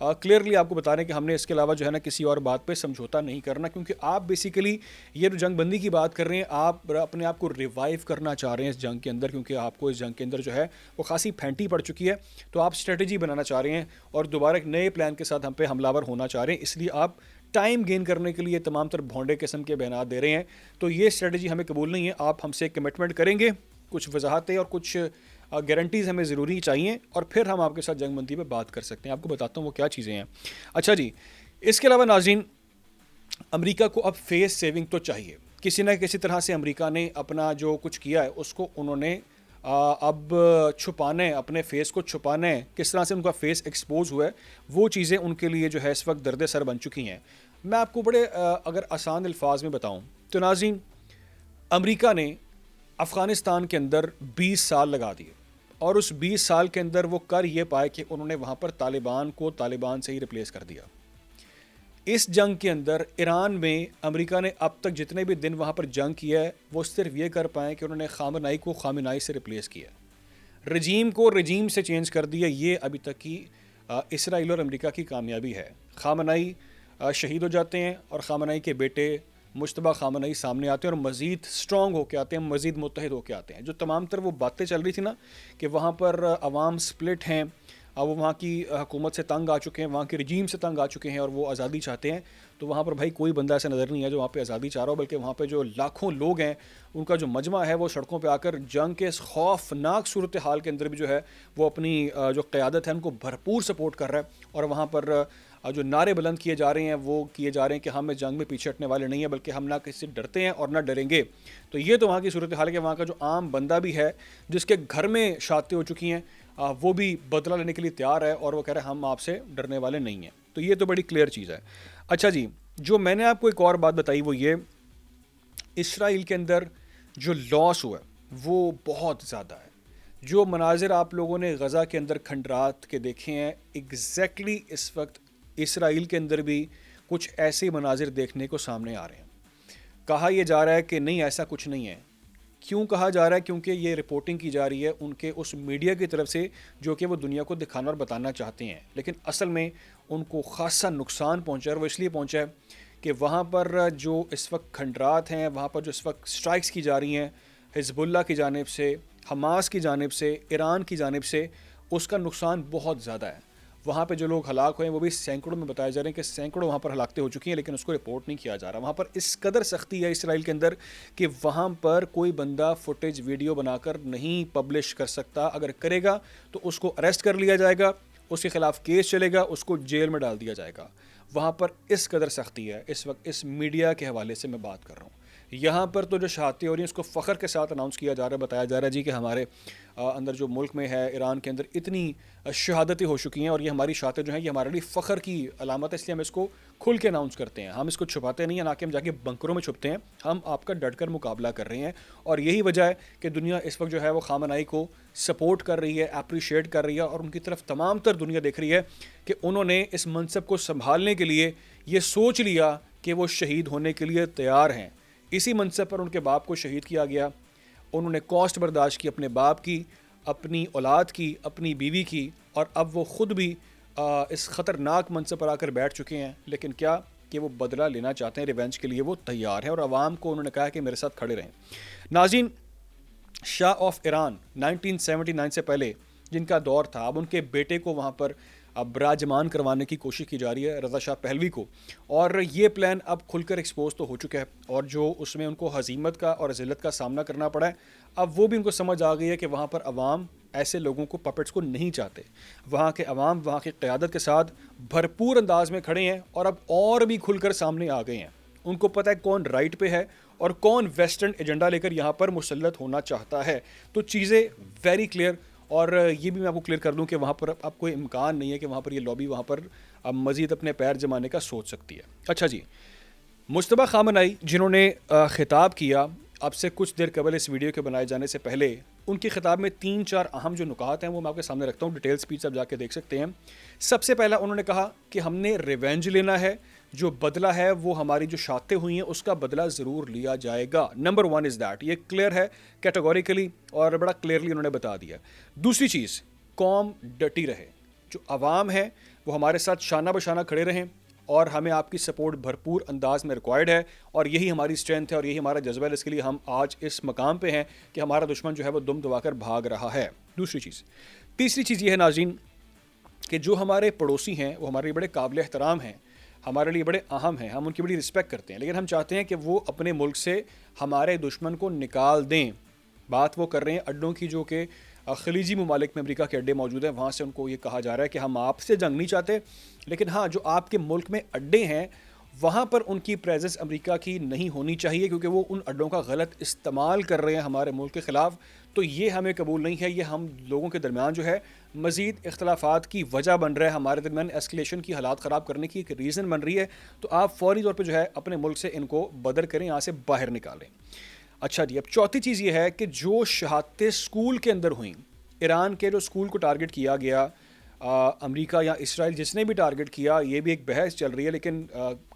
Clearly آپ کو بتا رہے ہیں کہ ہم نے اس کے علاوہ جو ہے نا کسی اور بات پہ سمجھوتا نہیں کرنا، کیونکہ آپ بیسیکلی یہ جو جنگ بندی کی بات کر رہے ہیں، آپ اپنے آپ کو ریوائیو کرنا چاہ رہے ہیں اس جنگ کے اندر، کیونکہ آپ کو اس جنگ کے اندر جو ہے وہ خاصی پھینٹی پڑ چکی ہے، تو آپ اسٹریٹجی بنانا چاہ رہے ہیں اور دوبارہ ایک نئے پلان کے ساتھ ہم پہ حملہ آور ہونا چاہ رہے ہیں، اس لیے آپ ٹائم گین کرنے کے لیے تمام تر بھونڈے قسم کے بیانات دے رہے ہیں، تو یہ اسٹریٹجی ہمیں قبول نہیں ہے۔ آپ ہم سے کمٹمنٹ کریں گے، کچھ وضاحتیں اور کچھ گارنٹیز ہمیں ضروری چاہیے، اور پھر ہم آپ کے ساتھ جنگ بندی پہ بات کر سکتے ہیں۔ آپ کو بتاتا ہوں وہ کیا چیزیں ہیں۔ اچھا جی، اس کے علاوہ ناظرین، امریکہ کو اب فیس سیونگ تو چاہیے، کسی نہ کسی طرح سے امریکہ نے اپنا جو کچھ کیا ہے اس کو انہوں نے اب چھپانا ہے، اپنے فیس کو چھپانا ہے، کس طرح سے ان کا فیس ایکسپوز ہوا ہے، وہ چیزیں ان کے لیے جو ہے اس وقت درد سر بن چکی ہیں۔ میں آپ کو بڑے اگر آسان الفاظ میں بتاؤں تو ناظرین، امریکہ نے افغانستان کے اندر 20 سال لگا دیے، اور اس 20 سال کے اندر وہ کر یہ پائے کہ انہوں نے وہاں پر طالبان کو طالبان سے ہی ریپلیس کر دیا۔ اس جنگ کے اندر ایران میں امریکہ نے اب تک جتنے بھی دن وہاں پر جنگ کیا ہے وہ صرف یہ کر پائیں کہ انہوں نے خامنائی کو خامنائی سے ریپلیس کیا، رجیم کو رجیم سے چینج کر دیا۔ یہ ابھی تک کی اسرائیل اور امریکہ کی کامیابی ہے۔ خامنائی شہید ہو جاتے ہیں اور خامنائی کے بیٹے مجتبیٰ خامنائی سامنے آتے ہیں اور مزید سٹرونگ ہو کے آتے ہیں، مزید متحد ہو کے آتے ہیں۔ جو تمام تر وہ باتیں چل رہی تھی نا کہ وہاں پر عوام سپلٹ ہیں، وہ وہاں کی حکومت سے تنگ آ چکے ہیں، وہاں کے رجیم سے تنگ آ چکے ہیں اور وہ آزادی چاہتے ہیں، تو وہاں پر بھائی کوئی بندہ ایسا نظر نہیں ہے جو وہاں پہ آزادی چاہ رہا ہو، بلکہ وہاں پہ جو لاکھوں لوگ ہیں ان کا جو مجمع ہے وہ سڑکوں پہ آ کر جنگ کے اس خوفناک صورتحال کے اندر بھی جو ہے وہ اپنی جو قیادت ہے ان کو بھرپور سپورٹ کر رہا ہے، اور وہاں پر جو نعرے بلند کیے جا رہے ہیں وہ کیے جا رہے ہیں کہ ہم اس جنگ میں پیچھے ہٹنے والے نہیں ہیں، بلکہ ہم نہ کسی سے ڈرتے ہیں اور نہ ڈریں گے۔ تو یہ تو وہاں کی صورتحال ہے کہ وہاں کا جو عام بندہ بھی ہے جس کے گھر میں شہادتیں ہو چکی ہیں، وہ بھی بدلہ لینے کے لیے تیار ہے اور وہ کہہ رہے ہیں ہم آپ سے ڈرنے والے نہیں ہیں۔ تو یہ تو بڑی کلیئر چیز ہے۔ اچھا جی، جو میں نے آپ کو ایک اور بات بتائی وہ یہ، اسرائیل کے اندر جو لاس ہوا ہے وہ بہت زیادہ ہے۔ جو مناظر آپ لوگوں نے غزہ کے اندر کھنڈرات کے دیکھے ہیں، ایگزیکٹلی اس وقت اسرائیل کے اندر بھی کچھ ایسے مناظر دیکھنے کو سامنے آ رہے ہیں۔ کہا یہ جا رہا ہے کہ نہیں ایسا کچھ نہیں ہے۔ کیوں کہا جا رہا ہے؟ کیونکہ یہ رپورٹنگ کی جا رہی ہے ان کے اس میڈیا کی طرف سے جو کہ وہ دنیا کو دکھانا اور بتانا چاہتے ہیں، لیکن اصل میں ان کو خاصا نقصان پہنچا ہے، اور وہ اس لیے پہنچا ہے کہ وہاں پر جو اس وقت کھنڈرات ہیں، وہاں پر جو اس وقت سٹرائکس کی جا رہی ہیں حزب اللہ کی جانب سے، حماس کی جانب سے، ایران کی جانب سے، اس کا نقصان بہت زیادہ ہے۔ وہاں پہ جو لوگ ہلاک ہوئے ہیں وہ بھی سینکڑوں میں بتائے جا رہے ہیں کہ سینکڑوں وہاں پر ہلاکتیں ہو چکی ہیں، لیکن اس کو رپورٹ نہیں کیا جا رہا۔ وہاں پر اس قدر سختی ہے اسرائیل کے اندر کہ وہاں پر کوئی بندہ فوٹیج ویڈیو بنا کر نہیں پبلش کر سکتا، اگر کرے گا تو اس کو اریسٹ کر لیا جائے گا، اس کے خلاف کیس چلے گا، اس کو جیل میں ڈال دیا جائے گا۔ وہاں پر اس قدر سختی ہے اس وقت، اس میڈیا کے حوالے سے میں بات کر رہا ہوں۔ یہاں پر تو جو شہادتیں ہو رہی ہیں اس کو فخر کے ساتھ اناؤنس کیا جا رہا ہے، بتایا جا رہا ہے جی کہ ہمارے اندر جو ملک میں ہے ایران کے اندر اتنی شہادتیں ہو چکی ہیں، اور یہ ہماری شہادتیں جو ہیں یہ ہمارے لیے فخر کی علامت ہے، اس لیے ہم اس کو کھل کے اناؤنس کرتے ہیں، ہم اس کو چھپاتے نہیں ہیں، نہ کہ ہم جا کے بنکروں میں چھپتے ہیں، ہم آپ کا ڈٹ کر مقابلہ کر رہے ہیں۔ اور یہی وجہ ہے کہ دنیا اس وقت جو ہے وہ خامنائی کو سپورٹ کر رہی ہے، اپریشیٹ کر رہی ہے، اور ان کی طرف تمام تر دنیا دیکھ رہی ہے کہ انہوں نے اس منصب کو سنبھالنے کے لیے یہ سوچ لیا کہ وہ شہید ہونے کے لیے تیار ہیں۔ اسی منصب پر ان کے باپ کو شہید کیا گیا، انہوں نے کاسٹ برداشت کی، اپنے باپ کی، اپنی اولاد کی، اپنی بیوی کی، اور اب وہ خود بھی اس خطرناک منصب پر آ کر بیٹھ چکے ہیں، لیکن کیا کہ وہ بدلہ لینا چاہتے ہیں، ریونج کے لیے وہ تیار ہیں، اور عوام کو انہوں نے کہا کہ میرے ساتھ کھڑے رہیں۔ ناظرین، شاہ آف ایران 1979 سے پہلے جن کا دور تھا، اب ان کے بیٹے کو وہاں پر براجمان کروانے کی کوشش کی جا رہی ہے، رضا شاہ پہلوی کو، اور یہ پلان اب کھل کر ایکسپوز تو ہو چکا ہے، اور جو اس میں ان کو ہزیمت کا اور ذلت کا سامنا کرنا پڑا ہے، اب وہ بھی ان کو سمجھ آ گئی ہے کہ وہاں پر عوام ایسے لوگوں کو، پپٹس کو نہیں چاہتے۔ وہاں کے عوام وہاں کی قیادت کے ساتھ بھرپور انداز میں کھڑے ہیں، اور اب اور بھی کھل کر سامنے آ گئے ہیں۔ ان کو پتہ ہے کون رائٹ پہ ہے اور کون ویسٹرن ایجنڈا لے کر یہاں پر مسلط ہونا چاہتا ہے۔ تو چیزیں ویری کلیئر، اور یہ بھی میں آپ کو کلیئر کر دوں کہ وہاں پر اب کوئی امکان نہیں ہے کہ وہاں پر یہ لابی وہاں پر اب مزید اپنے پیر جمانے کا سوچ سکتی ہے۔ اچھا جی، مجتبیٰ خامنائی جنہوں نے خطاب کیا اب سے کچھ دیر قبل اس ویڈیو کے بنائے جانے سے پہلے، ان کی خطاب میں 3-4 اہم جو نکات ہیں وہ میں آپ کے سامنے رکھتا ہوں، ڈیٹیل سپیچ آپ جا کے دیکھ سکتے ہیں۔ سب سے پہلا انہوں نے کہا کہ ہم نے ریونج لینا ہے، جو بدلہ ہے وہ ہماری جو شہادتیں ہوئی ہیں اس کا بدلہ ضرور لیا جائے گا۔ نمبر 1 از دیٹ، یہ کلیئر ہے کیٹیگوریکلی اور بڑا کلیئرلی انہوں نے بتا دیا۔ دوسری چیز، قوم ڈٹی رہے، جو عوام ہے وہ ہمارے ساتھ شانہ بشانہ کھڑے رہیں، اور ہمیں آپ کی سپورٹ بھرپور انداز میں ریکوائرڈ ہے، اور یہی ہماری اسٹرینتھ ہے اور یہی ہمارا جذبہ ہے، اس کے لیے ہم آج اس مقام پہ ہیں کہ ہمارا دشمن جو ہے وہ دم دبا کر بھاگ رہا ہے۔ دوسری چیز، تیسری چیز یہ ہے ناظرین کہ جو ہمارے پڑوسی ہیں وہ ہمارے لیے بڑے قابل احترام ہیں، ہمارے لیے بڑے اہم ہیں، ہم ان کی بڑی رسپیکٹ کرتے ہیں، لیکن ہم چاہتے ہیں کہ وہ اپنے ملک سے ہمارے دشمن کو نکال دیں۔ بات وہ کر رہے ہیں اڈوں کی، جو کہ خلیجی ممالک میں امریکہ کے اڈے موجود ہیں، وہاں سے ان کو یہ کہا جا رہا ہے کہ ہم آپ سے جنگ نہیں چاہتے، لیکن ہاں جو آپ کے ملک میں اڈے ہیں وہاں پر ان کی پریزنس امریکہ کی نہیں ہونی چاہیے، کیونکہ وہ ان اڈوں کا غلط استعمال کر رہے ہیں ہمارے ملک کے خلاف۔ تو یہ ہمیں قبول نہیں ہے، یہ ہم لوگوں کے درمیان جو ہے مزید اختلافات کی وجہ بن رہا ہے، ہمارے درمیان ایسکلیشن کی حالات خراب کرنے کی ایک ریزن بن رہی ہے۔ تو آپ فوری طور پہ جو ہے اپنے ملک سے ان کو بدر کریں، یہاں سے باہر نکالیں۔ اچھا جی، اب چوتھی چیز یہ ہے کہ جو شہادتیں اسکول کے اندر ہوئیں، ایران کے جو اسکول کو ٹارگٹ کیا گیا، امریکہ یا اسرائیل جس نے بھی ٹارگٹ کیا، یہ بھی ایک بحث چل رہی ہے، لیکن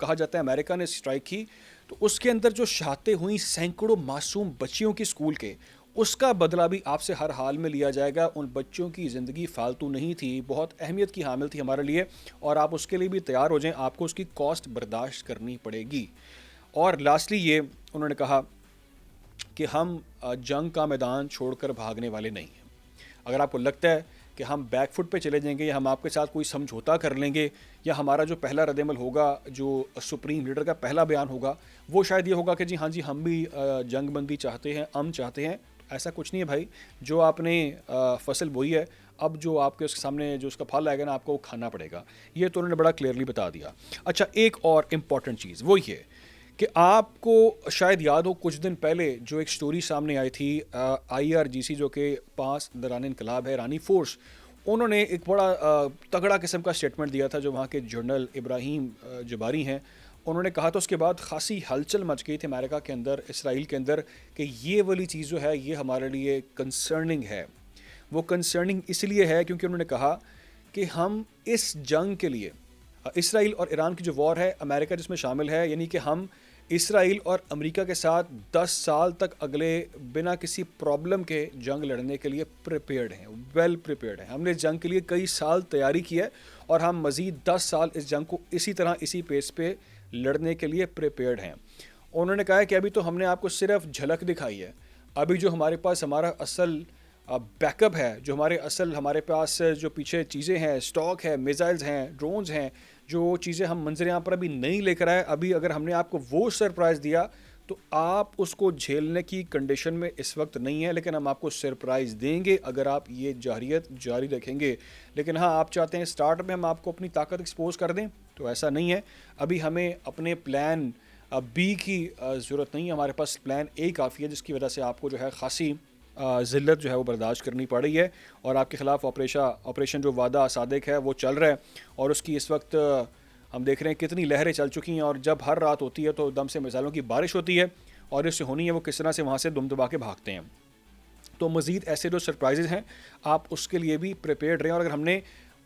کہا جاتا ہے امریکہ نے اسٹرائک کی، تو اس کے اندر جو شہادتیں ہوئیں سینکڑوں معصوم بچیوں کی اسکول کے، اس کا بدلہ بھی آپ سے ہر حال میں لیا جائے گا۔ ان بچوں کی زندگی فالتو نہیں تھی، بہت اہمیت کی حامل تھی ہمارے لیے، اور آپ اس کے لیے بھی تیار ہو جائیں، آپ کو اس کی کاسٹ برداشت کرنی پڑے گی۔ اور لاسٹلی یہ انہوں نے کہا کہ ہم جنگ کا میدان چھوڑ کر بھاگنے والے نہیں ہیں۔ اگر آپ کو لگتا ہے کہ ہم بیک فٹ پہ چلے جائیں گے یا ہم آپ کے ساتھ کوئی سمجھوتا کر لیں گے، یا ہمارا جو پہلا رد عمل ہوگا، جو سپریم لیڈر کا پہلا بیان ہوگا، وہ شاید یہ ہوگا کہ جی ہاں جی ہم بھی جنگ بندی چاہتے ہیں، امن چاہتے ہیں، ایسا کچھ نہیں ہے بھائی۔ جو آپ نے فصل بوئی ہے، اب جو آپ کے سامنے جو اس کا پھل آئے گا نا، آپ کو وہ کھانا پڑے گا۔ یہ تو انہوں نے بڑا کلیئرلی بتا دیا۔ اچھا، ایک اور امپورٹنٹ چیز وہ یہ کہ آپ کو شاید یاد ہو کچھ دن پہلے جو ایک سٹوری سامنے آئی تھی، IRGC جو کہ 5 دوران انقلاب ہے، ایرانی فورس، انہوں نے ایک بڑا تگڑا قسم کا سٹیٹمنٹ دیا تھا، جو وہاں کے جنرل ابراہیم جباری ہیں، انہوں نے کہا تو اس کے بعد خاصی ہلچل مچ گئی تھی امریکہ کے اندر، اسرائیل کے اندر، کہ یہ والی چیز جو ہے یہ ہمارے لیے کنسرننگ ہے۔ وہ کنسرننگ اس لیے ہے کیونکہ انہوں نے کہا کہ ہم اس جنگ کے لیے، اسرائیل اور ایران کی جو وار ہے، امریکہ جس میں شامل ہے، یعنی کہ ہم اسرائیل اور امریکہ کے ساتھ 10 سال تک اگلے بنا کسی پرابلم کے جنگ لڑنے کے لیے پریپیئرڈ ہیں، ویل پریپیئرڈ ہیں۔ ہم نے اس جنگ کے لیے کئی سال تیاری کی ہے، اور ہم مزید 10 سال اس جنگ کو اسی طرح اسی پیس پہ لڑنے کے لیے پریپیئرڈ ہیں۔ انہوں نے کہا کہ ابھی تو ہم نے آپ کو صرف جھلک دکھائی ہے، ابھی جو ہمارے پاس ہمارا اصل بیک اپ ہے، جو ہمارے پاس جو پیچھے چیزیں ہیں، اسٹاک ہے، میزائلز ہیں، ڈرونز ہیں، جو چیزیں ہم منظر یہاں پر ابھی نہیں لے کر آئے، ابھی اگر ہم نے آپ کو وہ سرپرائز دیا تو آپ اس کو جھیلنے کی کنڈیشن میں اس وقت نہیں ہے، لیکن ہم آپ کو سرپرائز دیں گے اگر آپ یہ جارحیت جاری رکھیں گے۔ لیکن ہاں، آپ چاہتے ہیں سٹارٹ میں ہم آپ کو اپنی طاقت ایکسپوز کر دیں، تو ایسا نہیں ہے۔ ابھی ہمیں اپنے پلان بی کی ضرورت نہیں ہے، ہمارے پاس پلان اے کافی ہے، جس کی وجہ سے آپ کو جو ہے خاصی ذلت جو ہے وہ برداشت کرنی پڑ رہی ہے، اور آپ کے خلاف آپریشن جو وعدہ صادق ہے وہ چل رہا ہے، اور اس کی اس وقت ہم دیکھ رہے ہیں کتنی لہریں چل چکی ہیں، اور جب ہر رات ہوتی ہے تو دم سے میزائلوں کی بارش ہوتی ہے، اور اس سے ہونی ہے وہ کس طرح سے وہاں سے دم دبا کے بھاگتے ہیں۔ تو مزید ایسے جو سرپرائزز ہیں آپ اس کے لیے بھی پریپیئرڈ رہیں، اور اگر ہم نے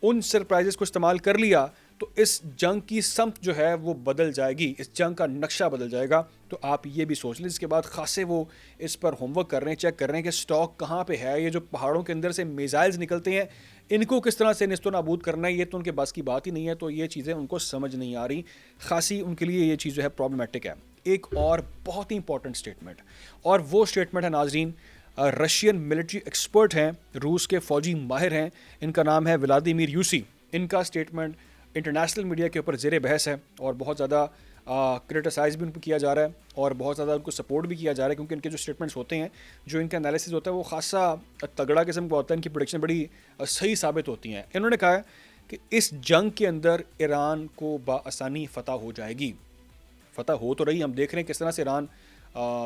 ان سرپرائزز کو استعمال کر لیا تو اس جنگ کی سمت جو ہے وہ بدل جائے گی، اس جنگ کا نقشہ بدل جائے گا۔ تو آپ یہ بھی سوچ لیں۔ اس کے بعد خاصے وہ اس پر ہوم ورک کر رہے ہیں، چیک کر رہے ہیں کہ سٹاک کہاں پہ ہے، یہ جو پہاڑوں کے اندر سے میزائلز نکلتے ہیں ان کو کس طرح سے نیست و نابود کرنا ہے، یہ تو ان کے بس کی بات ہی نہیں ہے، تو یہ چیزیں ان کو سمجھ نہیں آ رہی، خاصی ان کے لیے یہ چیز جو ہے پرابلمٹک ہے۔ ایک اور بہت ہی امپورٹنٹ سٹیٹمنٹ، اور وہ سٹیٹمنٹ ہے ناظرین، رشین ملٹری ایکسپرٹ ہیں، روس کے فوجی ماہر ہیں، ان کا نام ہے ولادیمیر یوسی۔ ان کا سٹیٹمنٹ انٹرنیشنل میڈیا کے اوپر زیر بحث ہے، اور بہت زیادہ کرٹیسائز بھی ان کو کیا جا رہا ہے، اور بہت زیادہ ان کو سپورٹ بھی کیا جا رہا ہے، کیونکہ ان کے جو سٹیٹمنٹس ہوتے ہیں، جو ان کا انالیسس ہوتا ہے، وہ خاصا تگڑا قسم کا ہوتا ہے، ان کی پریڈکشن بڑی صحیح ثابت ہوتی ہیں۔ انہوں نے کہا ہے کہ اس جنگ کے اندر ایران کو بآسانی فتح ہو جائے گی، فتح ہو تو رہی، ہم دیکھ رہے ہیں کس طرح سے ایران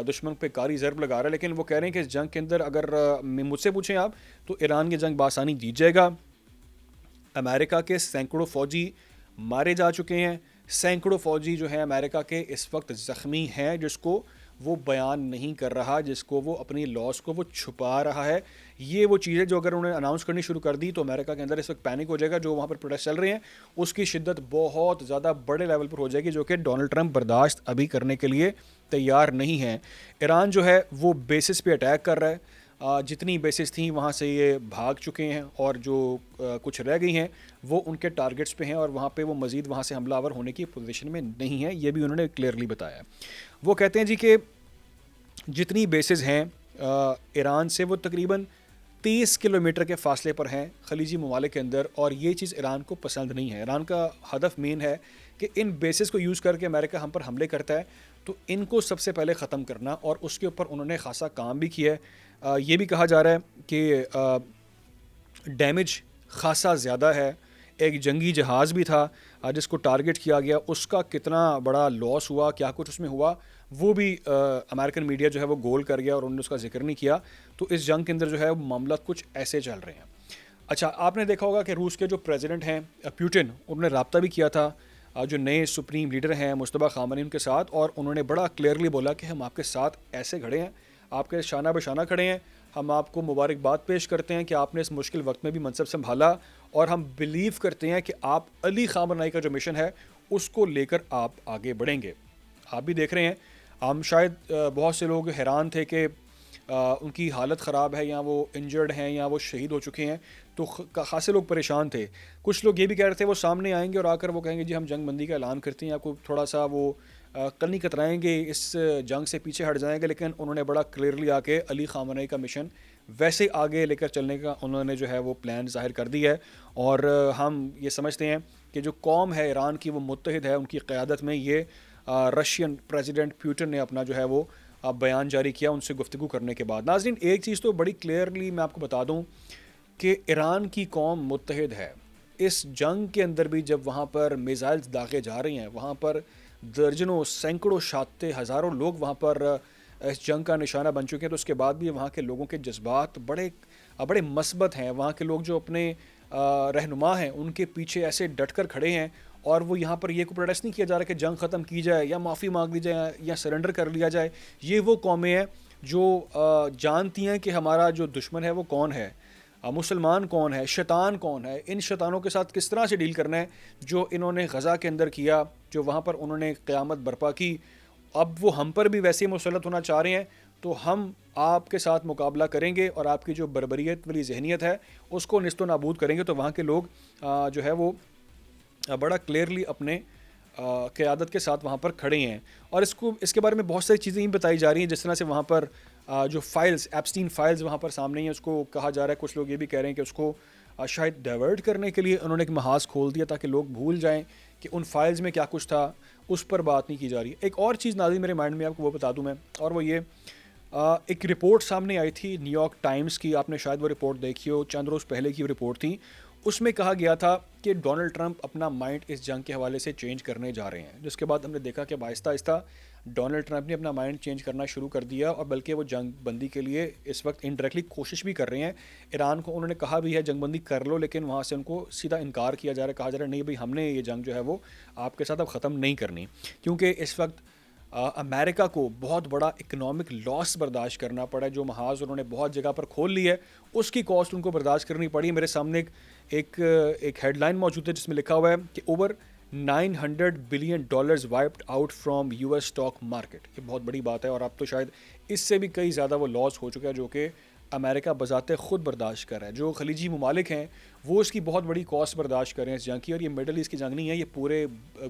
دشمن پہ کاری ضرب لگا رہا ہے، لیکن وہ کہہ رہے ہیں کہ اس جنگ کے اندر اگر مجھ سے پوچھیں آپ تو ایران یہ جنگ بآسانی جیت جائے گا۔ امریکہ کے سینکڑوں فوجی مارے جا چکے ہیں، سینکڑوں فوجی جو ہیں امریکہ کے اس وقت زخمی ہیں، جس کو وہ بیان نہیں کر رہا، جس کو وہ اپنی لاس کو وہ چھپا رہا ہے۔ یہ وہ چیزیں جو اگر انہوں نے اناؤنس کرنی شروع کر دی تو امریکہ کے اندر اس وقت پینک ہو جائے گا، جو وہاں پر پروٹیسٹ چل رہے ہیں اس کی شدت بہت زیادہ بڑے لیول پر ہو جائے گی، جو کہ ڈونلڈ ٹرمپ برداشت ابھی کرنے کے لیے تیار نہیں ہیں۔ ایران جو ہے وہ بیسس پہ اٹیک کر رہا ہے، جتنی بیسز تھیں وہاں سے یہ بھاگ چکے ہیں اور جو کچھ رہ گئی ہیں وہ ان کے ٹارگٹس پہ ہیں اور وہاں پہ وہ مزید وہاں سے حملہ آور ہونے کی پوزیشن میں نہیں ہے. یہ بھی انہوں نے کلیئرلی بتایا. وہ کہتے ہیں جی کہ جتنی بیسز ہیں ایران سے وہ تقریباً 30 کلومیٹر کے فاصلے پر ہیں خلیجی ممالک کے اندر, اور یہ چیز ایران کو پسند نہیں ہے. ایران کا ہدف مین ہے کہ ان بیسز کو یوز کر کے امریکہ ہم پر حملے کرتا ہے تو ان کو سب سے پہلے ختم کرنا, اور اس کے اوپر انہوں نے خاصا کام بھی کیا ہے. یہ بھی کہا جا رہا ہے کہ ڈیمیج خاصا زیادہ ہے. ایک جنگی جہاز بھی تھا جس کو ٹارگٹ کیا گیا, اس کا کتنا بڑا لاس ہوا, کیا کچھ اس میں ہوا, وہ بھی امریکن میڈیا جو ہے وہ گول کر گیا اور انہوں نے اس کا ذکر نہیں کیا. تو اس جنگ کے اندر جو ہے معاملات کچھ ایسے چل رہے ہیں. اچھا, آپ نے دیکھا ہوگا کہ روس کے جو پریزیڈنٹ ہیں پیوٹن, انہوں نے رابطہ بھی کیا تھا جو نئے سپریم لیڈر ہیں مصطفیٰ خامنئی ان کے ساتھ, اور انہوں نے بڑا کلیئرلی بولا کہ ہم آپ کے ساتھ ایسے کھڑے ہیں, آپ کے شانہ بشانہ کھڑے ہیں, ہم آپ کو مبارکباد پیش کرتے ہیں کہ آپ نے اس مشکل وقت میں بھی منصب سنبھالا, اور ہم بلیو کرتے ہیں کہ آپ علی خامنئی کا جو مشن ہے اس کو لے کر آپ آگے بڑھیں گے. آپ بھی دیکھ رہے ہیں, ہم شاید بہت سے لوگ حیران تھے کہ ان کی حالت خراب ہے یا وہ انجرڈ ہیں یا وہ شہید ہو چکے ہیں, تو خاصے لوگ پریشان تھے. کچھ لوگ یہ بھی کہہ رہے تھے وہ سامنے آئیں گے اور آ کر وہ کہیں گے جی ہم جنگ بندی کا اعلان کرتے ہیں, آپ کو تھوڑا سا وہ کل نہیں کترائیں گے, اس جنگ سے پیچھے ہٹ جائیں گے. لیکن انہوں نے بڑا کلیئرلی آ کے علی خامنئی کا مشن ویسے آگے لے کر چلنے کا انہوں نے جو ہے وہ پلان ظاہر کر دی ہے. اور ہم یہ سمجھتے ہیں کہ جو قوم ہے ایران کی وہ متحد ہے ان کی قیادت میں. یہ رشین پریزیڈنٹ پیوٹن نے اپنا جو ہے وہ بیان جاری کیا ان سے گفتگو کرنے کے بعد. ناظرین, ایک چیز تو بڑی کلیئرلی میں آپ کو بتا دوں کہ ایران کی قوم متحد ہے. اس جنگ کے اندر بھی جب وہاں پر میزائلز داغے جا رہی ہیں, وہاں پر درجنوں سینکڑوں شاتے ہزاروں لوگ وہاں پر اس جنگ کا نشانہ بن چکے ہیں, تو اس کے بعد بھی وہاں کے لوگوں کے جذبات بڑے مثبت ہیں. وہاں کے لوگ جو اپنے رہنما ہیں ان کے پیچھے ایسے ڈٹ کر کھڑے ہیں, اور وہ یہاں پر یہ کو پروٹیسٹ نہیں کیا جا رہا کہ جنگ ختم کی جائے یا معافی مانگ لی جائے یا سرنڈر کر لیا جائے. یہ وہ قومیں ہیں جو جانتی ہیں کہ ہمارا جو دشمن ہے وہ کون ہے, مسلمان کون ہے, شیطان کون ہے, ان شیطانوں کے ساتھ کس طرح سے ڈیل کرنا ہے. جو انہوں نے غزہ کے اندر کیا, جو وہاں پر انہوں نے قیامت برپا کی, اب وہ ہم پر بھی ویسے ہی مسلط ہونا چاہ رہے ہیں. تو ہم آپ کے ساتھ مقابلہ کریں گے اور آپ کی جو بربریت والی ذہنیت ہے اس کو نیست و نابود کریں گے. تو وہاں کے لوگ جو ہے وہ بڑا کلیئرلی اپنے قیادت کے ساتھ وہاں پر کھڑے ہیں. اور اس کے بارے میں بہت ساری چیزیں بتائی جا رہی ہیں, جس طرح سے وہاں پر جو فائلز, ایپسٹین فائلز وہاں پر سامنے ہیں, اس کو کہا جا رہا ہے, کچھ لوگ یہ بھی کہہ رہے ہیں کہ اس کو شاید ڈائیورٹ کرنے کے لیے انہوں نے ایک محاذ کھول دیا تاکہ لوگ بھول جائیں کہ ان فائلز میں کیا کچھ تھا, اس پر بات نہیں کی جا رہی. ایک اور چیز ناظرین میرے مائنڈ میں آپ کو وہ بتا دوں میں, اور وہ یہ ایک رپورٹ سامنے آئی تھی نیو یارک ٹائمز کی, آپ نے شاید وہ رپورٹ دیکھی ہو, چند روز پہلے کی رپورٹ تھی. اس میں کہا گیا تھا کہ ڈونلڈ ٹرمپ اپنا مائنڈ اس جنگ کے حوالے سے چینج کرنے جا رہے ہیں, جس کے بعد ہم نے دیکھا کہ آہستہ آہستہ ڈونلڈ ٹرمپ نے اپنا مائنڈ چینج کرنا شروع کر دیا, اور بلکہ وہ جنگ بندی کے لیے اس وقت انڈائریکٹلی کوشش بھی کر رہے ہیں. ایران کو انہوں نے کہا بھی ہے جنگ بندی کر لو, لیکن وہاں سے ان کو سیدھا انکار کیا جا رہا ہے, کہا جا رہا ہے نہیں بھائی ہم نے یہ جنگ جو ہے وہ آپ کے ساتھ اب ختم نہیں کرنی, کیونکہ اس وقت امریکہ کو بہت بڑا اکنامک لاس برداشت کرنا پڑا ہے. جو محاذ انہوں نے بہت جگہ پر کھول لی ہے اس کی کاسٹ ان کو برداشت کرنی پڑی. میرے سامنے ایک ہیڈ لائن موجود ہے جس میں لکھا ہوا ہے کہ over $900 billion wiped out from US stock market. یہ بہت بڑی بات ہے, اور اب تو شاید اس سے بھی کئی زیادہ وہ لاس ہو چکا ہے جو کہ امریکہ بذات خود برداشت کر رہا ہے. جو خلیجی ممالک ہیں وہ اس کی بہت بڑی کاسٹ برداشت کر رہے ہیں اس جنگ کی, اور یہ مڈل ایسٹ کی جنگ نہیں ہے, یہ پورے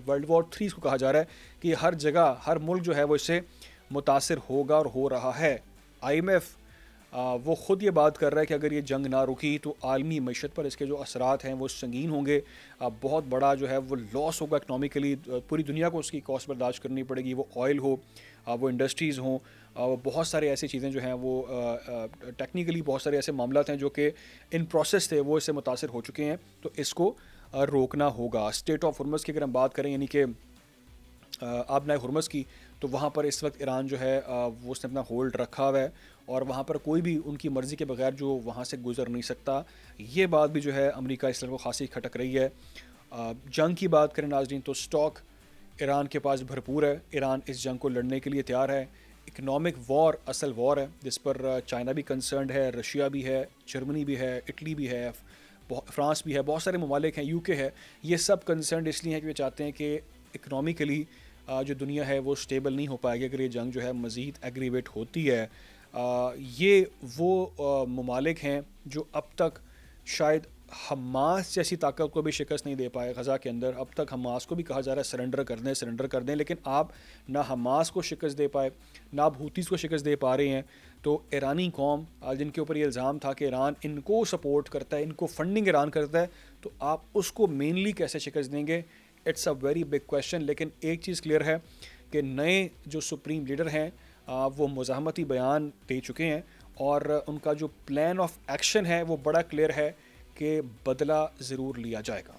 ورلڈ وار 3 کو کہا جا رہا ہے کہ ہر جگہ ہر ملک جو ہے وہ اس سے متاثر ہوگا اور ہو رہا ہے. IMF وہ خود یہ بات کر رہا ہے کہ اگر یہ جنگ نہ رکی تو عالمی معیشت پر اس کے جو اثرات ہیں وہ سنگین ہوں گے, بہت بڑا جو ہے وہ لاس ہوگا اکنامیکلی, پوری دنیا کو اس کی کاسٹ برداشت کرنی پڑے گی. وہ آئل ہو, وہ انڈسٹریز ہوں, بہت سارے ایسی چیزیں جو ہیں وہ ٹیکنیکلی بہت سارے ایسے معاملات ہیں جو کہ ان پروسیس تھے وہ اس سے متاثر ہو چکے ہیں, تو اس کو روکنا ہوگا. اسٹریٹ آف ہرمز کی اگر ہم بات کریں, یعنی کہ آبنائے ہرمز کی, تو وہاں پر اس وقت ایران جو ہے وہ اس نے اپنا ہولڈ رکھا ہوا ہے, اور وہاں پر کوئی بھی ان کی مرضی کے بغیر جو وہاں سے گزر نہیں سکتا. یہ بات بھی جو ہے امریکہ اس طرح کو خاصی کھٹک رہی ہے. جنگ کی بات کریں ناظرین تو اسٹاک ایران کے پاس بھرپور ہے, ایران اس جنگ کو لڑنے کے لیے تیار ہے. اکنامک وار اصل وار ہے جس پر چائنا بھی کنسرنڈ ہے, رشیا بھی ہے, جرمنی بھی ہے, اٹلی بھی ہے, فرانس بھی ہے, بہت سارے ممالک ہیں, UK ہے. یہ سب کنسرنڈ اس لیے ہیں کہ وہ چاہتے ہیں کہ اکنامیکلی جو دنیا ہے وہ سٹیبل نہیں ہو پائے گی اگر یہ جنگ جو ہے مزید ایگریویٹ ہوتی ہے. یہ وہ ممالک ہیں جو اب تک شاید حماس جیسی طاقت کو بھی شکست نہیں دے پائے غزہ کے اندر. اب تک حماس کو بھی کہا جا رہا ہے سرنڈر کر دیں, لیکن آپ نہ حماس کو شکست دے پائے نہ آپ ہوتیز کو شکست دے پا رہے ہیں. تو ایرانی قوم جن کے اوپر یہ الزام تھا کہ ایران ان کو سپورٹ کرتا ہے, ان کو فنڈنگ ایران کرتا ہے, تو آپ اس کو مینلی کیسے شکست دیں گے؟ It's a very big question. لیکن ایک چیز کلیئر ہے کہ نئے جو سپریم لیڈر ہیں وہ مزاحمتی بیان دے چکے ہیں, اور ان کا جو پلان آف ایکشن ہے وہ بڑا کلیئر ہے کہ بدلہ ضرور لیا جائے گا.